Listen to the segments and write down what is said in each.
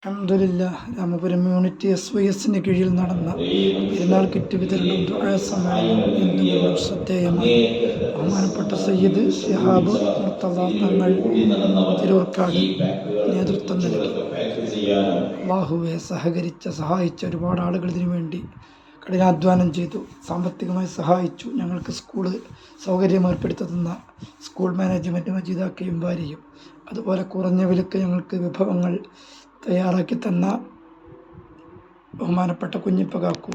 അൽഹംദുലില്ലാഹ്. രാമപുരം യൂണിറ്റ് SYSന് കീഴിൽ നടന്ന പെരുന്നാൾ കിറ്റ് വിതരണം ദുആ സമ്മേളനം എന്നും ശ്രദ്ധേയമായി. ബഹുമാനപ്പെട്ട സയ്യിദ് ശിഹാബ് മുർത്തദ തങ്ങൾ തിരൂർക്കാട് നേതൃത്വം നൽകി. അല്ലാഹുവെ സഹായിച്ച ഒരുപാട് ആളുകൾ ഇതിനു വേണ്ടി കഠിനാധ്വാനം ചെയ്തു, സാമ്പത്തികമായി സഹായിച്ചു. ഞങ്ങൾക്ക് സ്കൂള് സൗകര്യം ഏർപ്പെടുത്തി തന്ന സ്കൂൾ മാനേജ്മെൻറ്റ് മജീദാക്കയും ഭാര്യയും, അതുപോലെ കുറഞ്ഞ വിലക്ക് ഞങ്ങൾക്ക് വിഭവങ്ങൾ തയ്യാറാക്കി തന്ന ബഹുമാനപ്പെട്ട കുഞ്ഞിപ്പകാക്കു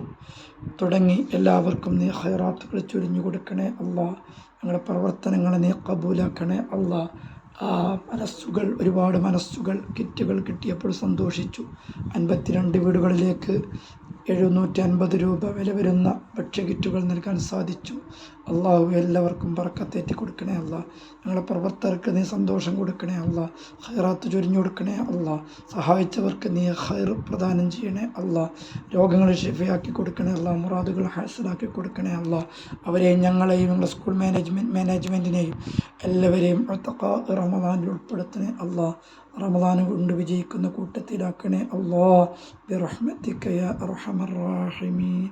തുടങ്ങി എല്ലാവർക്കും നീ ഖൈറാത്തുകൾ ചൊരിഞ്ഞു കൊടുക്കണേ അല്ലാ. ഞങ്ങളുടെ പ്രവർത്തനങ്ങളെ നീ കബൂലാക്കണേ അല്ലാ. ഒരുപാട് മനസ്സുകൾ കിറ്റുകൾ കിട്ടിയപ്പോൾ സന്തോഷിച്ചു. 52 വീടുകളിലേക്ക് 750 രൂപ വില വരുന്ന ഭക്ഷ്യകിറ്റുകൾ നൽകാൻ സാധിച്ചു. അള്ളാഹു എല്ലാവർക്കും ബർക്കത്തേറ്റി കൊടുക്കണേ അല്ലാ. ഞങ്ങളുടെ പ്രവർത്തകർക്ക് നീ സന്തോഷം കൊടുക്കണേ അല്ലാ. ഖൈറാത്ത് ചൊരിഞ്ഞു കൊടുക്കണേ അല്ലാ. സഹായിച്ചവർക്ക് നീ ഖൈർ പ്രദാനം ചെയ്യണേ അല്ലാ. രോഗങ്ങൾ ഷിഫയാക്കി കൊടുക്കണേ അല്ലാ. മുറാദുകൾ ഹാസിലാക്കി കൊടുക്കണേ അല്ലാ. അവരെയും ഞങ്ങളെയും ഞങ്ങളുടെ സ്കൂൾ മാനേജ്മെൻറ്റിനെയും എല്ലാവരെയും റമദാനിൽ ഉൾപ്പെടുത്തണേ അല്ലാ. റമദാൻ കൊണ്ട് വിജയിക്കുന്ന കൂട്ടത്തിലാക്കണേ അല്ലാ. ബിറഹ്മതിക യാ അർഹമർ റഹീമീൻ.